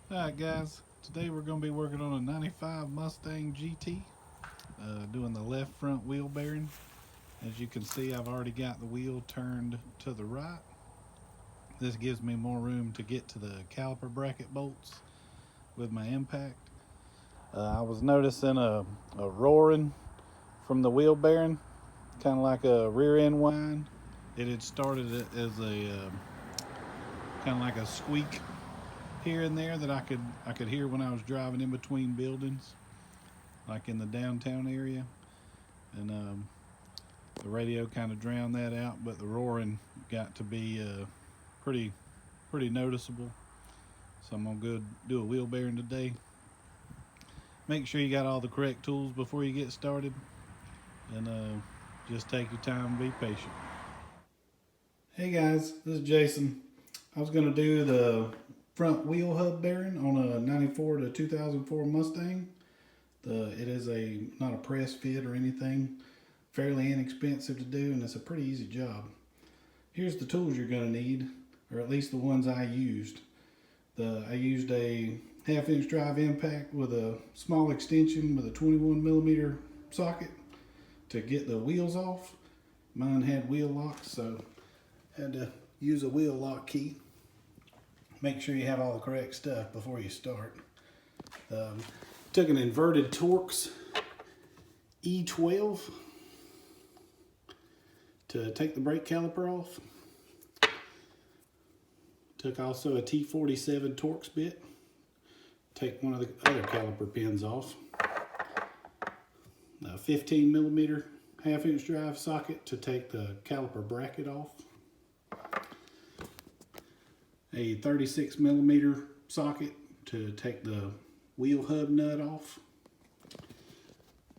Alright guys, today we're going to be working on a 95 Mustang GT, doing the left front wheel bearing. As you can see, I've already got the wheel turned to the right. This gives me more room to get to the caliper bracket bolts with my impact. I was noticing a roaring from the wheel bearing, kind of like a rear end whine. It had started it as a kind of like a squeak here and there that I could hear when I was driving in between buildings, like in the downtown area, and the radio kind of drowned that out. But the roaring got to be pretty noticeable. So I'm gonna go do a wheel bearing today. Make sure you got all the correct tools before you get started, and just take your time and be patient. Hey guys, this is Jason. I was gonna do the front wheel hub bearing on a 94 to 2004 Mustang. It is not a press fit or anything, fairly inexpensive to do, and it's a pretty easy job. Here's the tools you're going to need, or at least the ones I used. I used a 1/2 inch drive impact with a small extension with a 21mm socket to get the wheels off. Mine had wheel locks, so I had to use a wheel lock key. Make sure you have all the correct stuff before you start. Took an inverted Torx E12 to take the brake caliper off. Took also a T47 Torx bit. Take one of the other caliper pins off. A 15mm 1/2 inch drive socket to take the caliper bracket off. A 36mm socket to take the wheel hub nut off.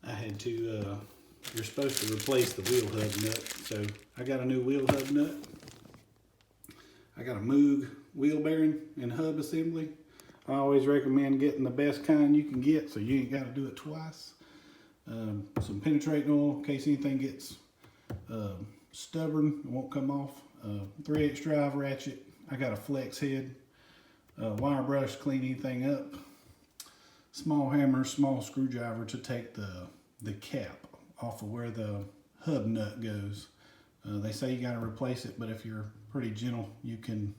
I had to, you're supposed to replace the wheel hub nut, so I got a new wheel hub nut. I got a Moog wheel bearing and hub assembly. I always recommend getting the best kind you can get so you ain't got to do it twice. Some penetrating oil in case anything gets stubborn, it won't come off. 3/8 drive ratchet. I got a flex head, wire brush to clean anything up, small hammer, small screwdriver to take the cap off of where the hub nut goes. They say you got to replace it, but if you're pretty gentle, you can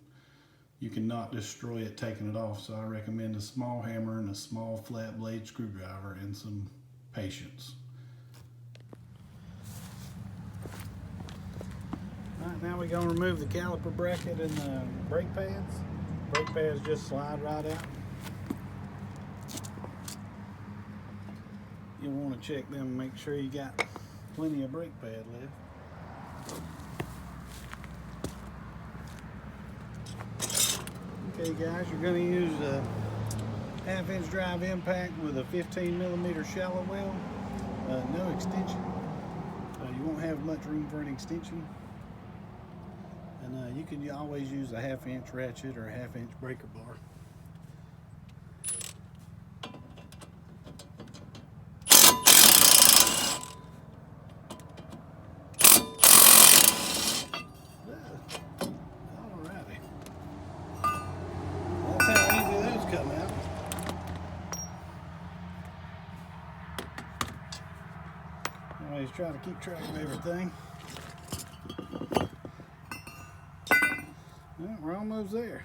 not destroy it taking it off. So I recommend a small hammer and a small flat blade screwdriver and some patience. Alright, now we're going to remove the caliper bracket and the brake pads. Brake pads just slide right out. You'll want to check them and make sure you got plenty of brake pad left. Okay guys, you're going to use a 1/2 inch drive impact with a 15mm shallow well. No extension. You won't have much room for an extension. And you can always use a 1/2 inch ratchet or a 1/2 inch breaker bar. Alrighty. That's how easy those come out. Always try to keep track of everything. Well, we're almost there.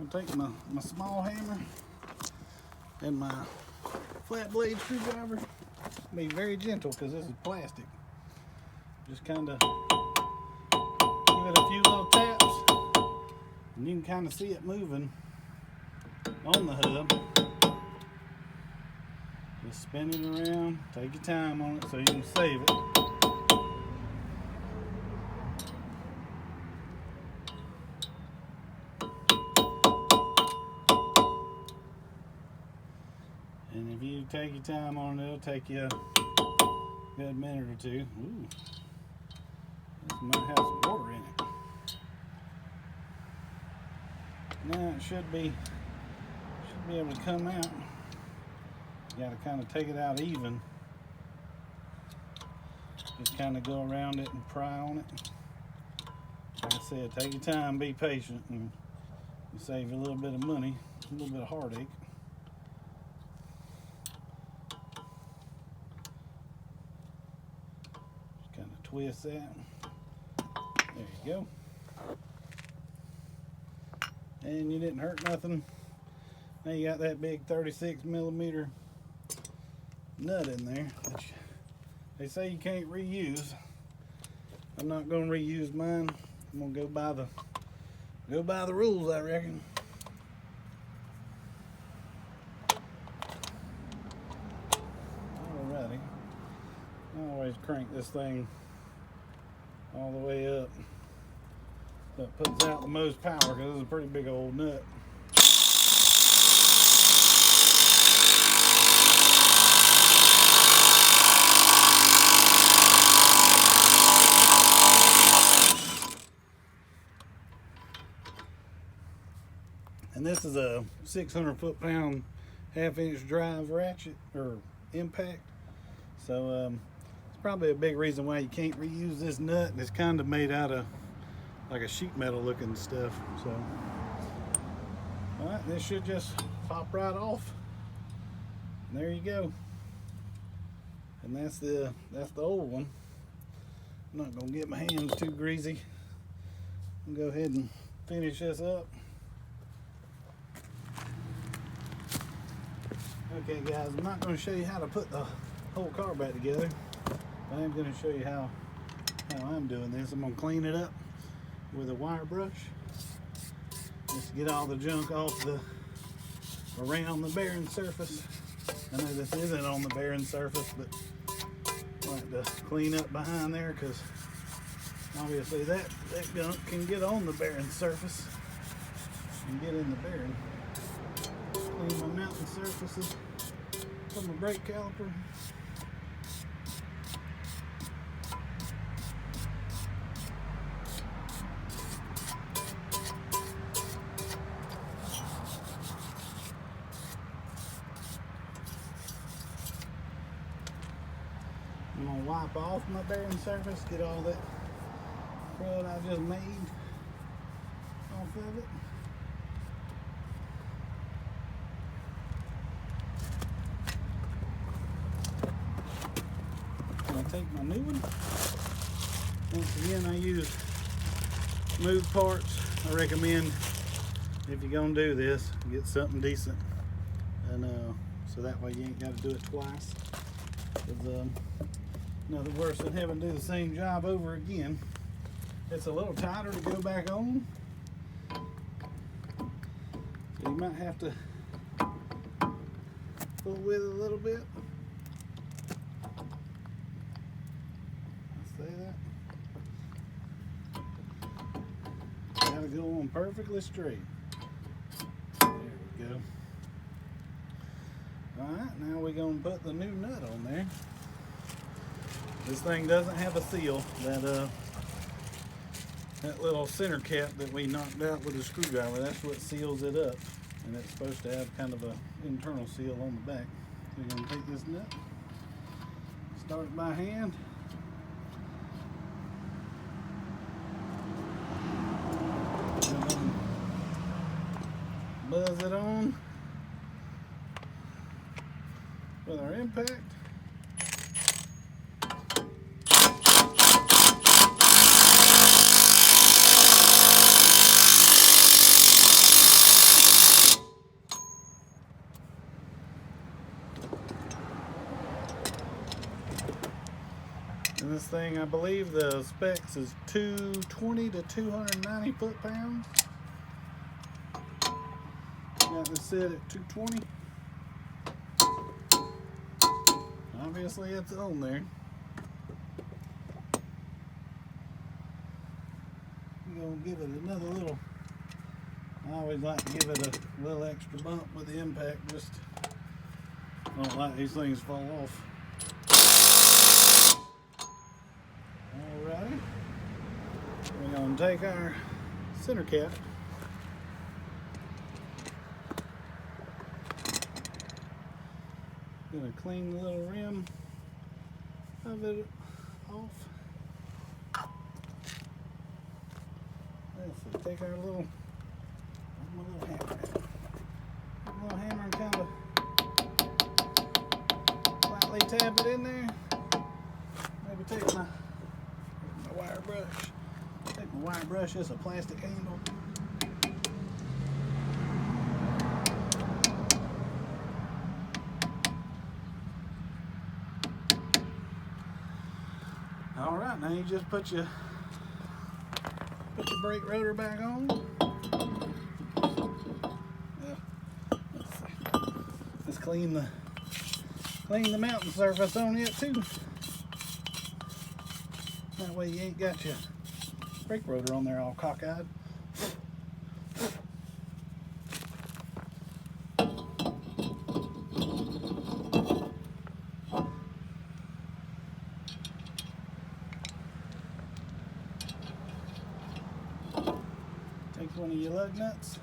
I'm gonna take my small hammer and my flat blade screwdriver. Be very gentle because this is plastic. Just kind of give it a few little taps, and you can kind of see it moving on the hub. Just spin it around. Take your time on it so you can save it. And if you take your time on it, it'll take you a good minute or two. Ooh, this might have some water in it. Now it should be able to come out. You got to kind of take it out even. Just kind of go around it and pry on it. Like I said, take your time, be patient, and you save a little bit of money. a little bit of heartache. Just kind of twist that. There you go. And you didn't hurt nothing. Now you got that big 36mm nut in there, which they say you can't reuse. I'm not going to reuse mine. I'm going to go by the rules, I reckon. Alrighty. I always crank this thing all the way up. That puts out the most power because it's a pretty big old nut. And this is a 600 foot-pound half-inch drive ratchet or impact. So it's probably a big reason why you can't reuse this nut. It's kind of made out of like a sheet metal looking stuff. So all right, this should just pop right off. And there you go. And that's the old one. I'm not gonna get my hands too greasy. I'll go ahead and finish this up. Okay guys, I'm not going to show you how to put the whole car back together. I am going to show you how I'm doing this. I'm going to clean it up with a wire brush. Just to get all the junk off around the bearing surface. I know this isn't on the bearing surface, but I like to clean up behind there because obviously that gunk can get on the bearing surface and get in the bearing. Clean my mounting surfaces from my brake caliper. I'm going to wipe off my bearing surface, get all that crud I just made off of it. Take my new one. Once again, I use smooth parts. I recommend if you're gonna do this, get something decent, and so that way you ain't got to do it twice. Because nothing worse than having to do the same job over again. It's a little tighter to go back on, so you might have to pull with it a little bit. Gotta go on perfectly straight. There we go. Alright, now we're going to put the new nut on there. This thing doesn't have a seal. That little center cap that we knocked out with a screwdriver, that's what seals it up. And it's supposed to have kind of an internal seal on the back. So we're going to take this nut, start it by hand. Buzz it on with our impact. And this thing, I believe the specs is 220 to 290 foot-pounds. Got this set at 220. Obviously it's on there. We're gonna give it another little, I always like to give it a little extra bump with the impact. Just I don't like these things fall off. Alrighty. We're gonna take our center cap. Gonna clean the little rim of it off. So take our little hat. tap it in there. Maybe take my wire brush. Take my wire brush, it's a plastic handle. Alright, now you just put your brake rotor back on. Let's clean the mounting surface on it too. That way you ain't got your brake rotor on there all cockeyed. Take one of your lug nuts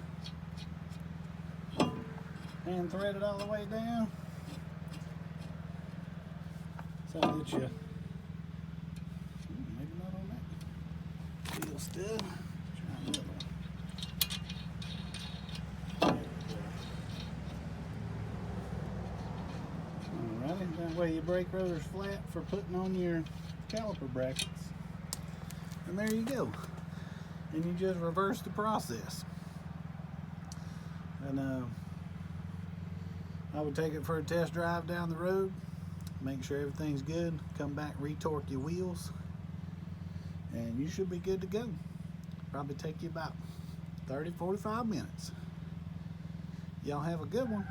and thread it all the way down so that you maybe not on that wheel stud. Try another one. Alrighty, that way your brake rotor's flat for putting on your caliper brackets. And there you go. And you just reverse the process. And I would take it for a test drive down the road, make sure everything's good, come back, retorque your wheels, and you should be good to go. Probably take you about 30-45 minutes. Y'all have a good one.